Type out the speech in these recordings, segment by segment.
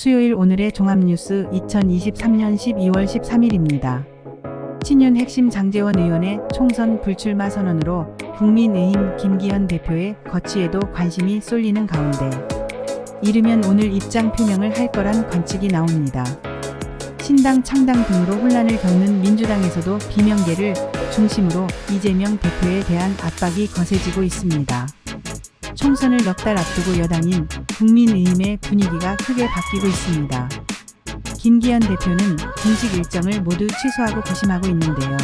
수요일 오늘의 종합뉴스 2023년 12월 13일입니다. 친윤 핵심 장제원 의원의 총선 불출마 선언으로 국민의힘 김기현 대표의 거취에도 관심이 쏠리는 가운데 이르면 오늘 입장 표명을 할 거란 관측이 나옵니다. 신당 창당 등으로 혼란을 겪는 민주당에서도 비명계를 중심으로 이재명 대표에 대한 압박이 거세지고 있습니다. 총선을 넉 달 앞두고 여당인 국민의힘의 분위기가 크게 바뀌고 있습니다. 김기현 대표는 공식 일정을 모두 취소하고 고심하고 있는데요.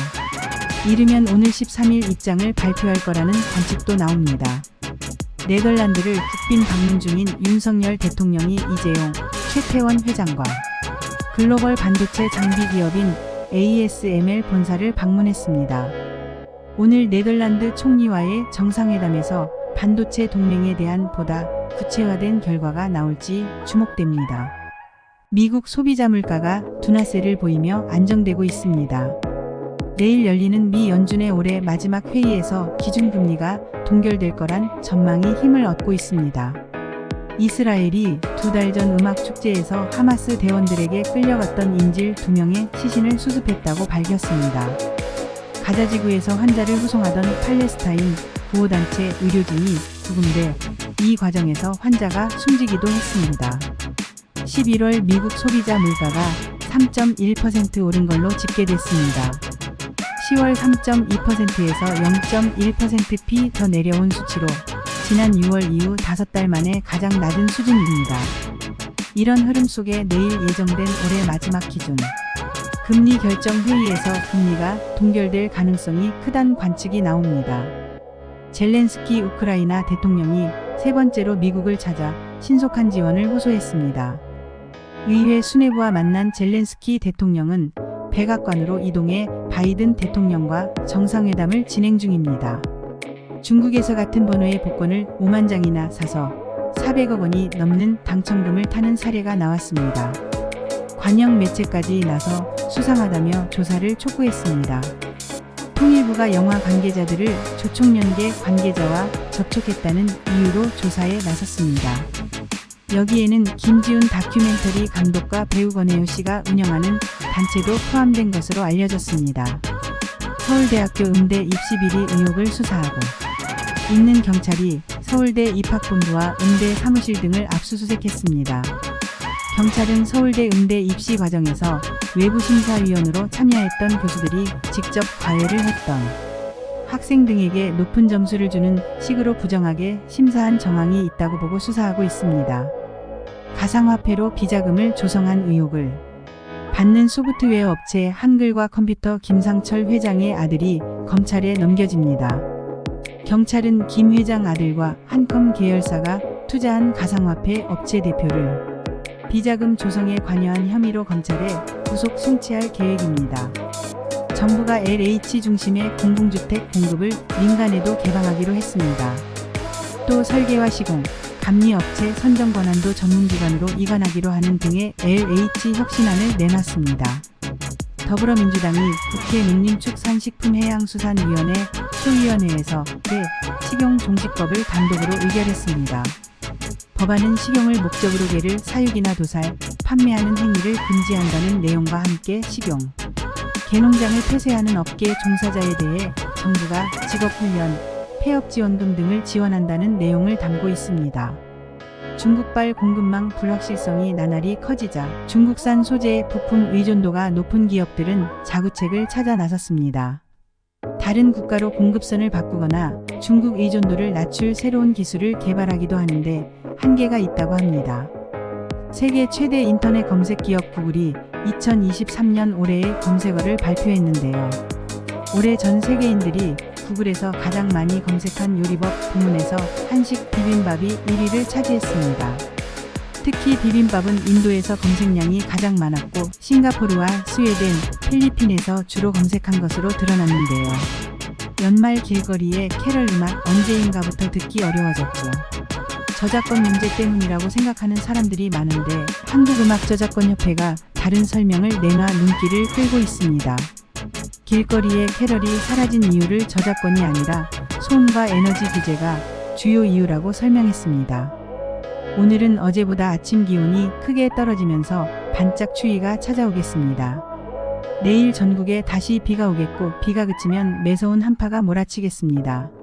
이르면 오늘 13일 입장을 발표할 거라는 관측도 나옵니다. 네덜란드를 국빈 방문 중인 윤석열 대통령이 이재용, 최태원 회장과 글로벌 반도체 장비 기업인 ASML 본사를 방문했습니다. 오늘 네덜란드 총리와의 정상회담에서 반도체 동맹에 대한 보다 구체화된 결과가 나올지 주목됩니다. 미국 소비자 물가가 둔화세를 보이며 안정되고 있습니다. 내일 열리는 미 연준의 올해 마지막 회의에서 기준금리가 동결될 거란 전망이 힘을 얻고 있습니다. 이스라엘이 2달 전 음악 축제에서 하마스 대원들에게 끌려갔던 인질 2명의 시신을 수습했다고 밝혔습니다. 가자지구에서 환자를 후송하던 팔레스타인 구호단체 의료진이 죽은데 이 과정에서 환자가 숨지기도 했습니다. 11월 미국 소비자 물가가 3.1% 오른 걸로 집계됐습니다. 10월 3.2%에서 0.1%p 더 내려온 수치로 지난 6월 이후 5달 만에 가장 낮은 수준입니다. 이런 흐름 속에 내일 예정된 올해 마지막 기준 금리 결정 회의에서 금리가 동결될 가능성이 크다는 관측이 나옵니다. 젤렌스키 우크라이나 대통령이 세 번째로 미국을 찾아 신속한 지원을 호소했습니다. 의회 수뇌부와 만난 젤렌스키 대통령은 백악관으로 이동해 바이든 대통령과 정상회담을 진행 중입니다. 중국에서 같은 번호의 복권을 5만 장이나 사서 400억 원이 넘는 당첨금을 타는 사례가 나왔습니다. 관영 매체까지 나서 수상하다며 조사를 촉구했습니다. 통일부가 영화 관계자들을 조총련계 관계자와 접촉했다는 이유로 조사에 나섰습니다. 여기에는 김지훈 다큐멘터리 감독과 배우 권혜요 씨가 운영하는 단체도 포함된 것으로 알려졌습니다. 서울대학교 음대 입시 비리 의혹을 수사하고 있는 경찰이 서울대 입학본부와 음대 사무실 등을 압수수색했습니다. 경찰은 서울대 음대 입시 과정에서 외부심사위원으로 참여했던 교수들이 직접 과외를 했던 학생 등에게 높은 점수를 주는 식으로 부정하게 심사한 정황이 있다고 보고 수사하고 있습니다. 가상화폐로 비자금을 조성한 의혹을 받는 소프트웨어 업체 한글과 컴퓨터 김상철 회장의 아들이 검찰에 넘겨집니다. 경찰은 김 회장 아들과 한컴 계열사가 투자한 가상화폐 업체 대표를 비자금 조성에 관여한 혐의로 검찰에 구속 송치할 계획입니다. 정부가 LH 중심의 공공주택 공급을 민간에도 개방하기로 했습니다. 또 설계와 시공, 감리업체 선정 권한도 전문기관으로 이관하기로 하는 등의 LH 혁신안을 내놨습니다. 더불어민주당이 국회 농림축산식품해양수산위원회 소위원회에서 식용종식법을 단독으로 의결했습니다. 법안은 식용을 목적으로 개를 사육이나 도살, 판매하는 행위를 금지한다는 내용과 함께 식용, 개농장을 폐쇄하는 업계 종사자에 대해 정부가 직업훈련, 폐업지원금 등을 지원한다는 내용을 담고 있습니다. 중국발 공급망 불확실성이 나날이 커지자 중국산 소재 부품 의존도가 높은 기업들은 자구책을 찾아 나섰습니다. 다른 국가로 공급선을 바꾸거나 중국 의존도를 낮출 새로운 기술을 개발하기도 하는데 한계가 있다고 합니다. 세계 최대 인터넷 검색 기업 구글이 2023년 올해의 검색어를 발표했는데요. 올해 전 세계인들이 구글에서 가장 많이 검색한 요리법 부문에서 한식 비빔밥이 1위를 차지했습니다. 특히 비빔밥은 인도에서 검색량이 가장 많았고 싱가포르와 스웨덴, 필리핀에서 주로 검색한 것으로 드러났는데요. 연말 길거리에 캐럴 음악 언제인가부터 듣기 어려워졌죠. 저작권 문제 때문이라고 생각하는 사람들이 많은데 한국음악저작권협회가 다른 설명을 내놔 눈길을 끌고 있습니다. 길거리에 캐럴이 사라진 이유를 저작권이 아니라 소음과 에너지 규제가 주요 이유라고 설명했습니다. 오늘은 어제보다 아침 기온이 크게 떨어지면서 반짝 추위가 찾아오겠습니다. 내일 전국에 다시 비가 오겠고 비가 그치면 매서운 한파가 몰아치겠습니다.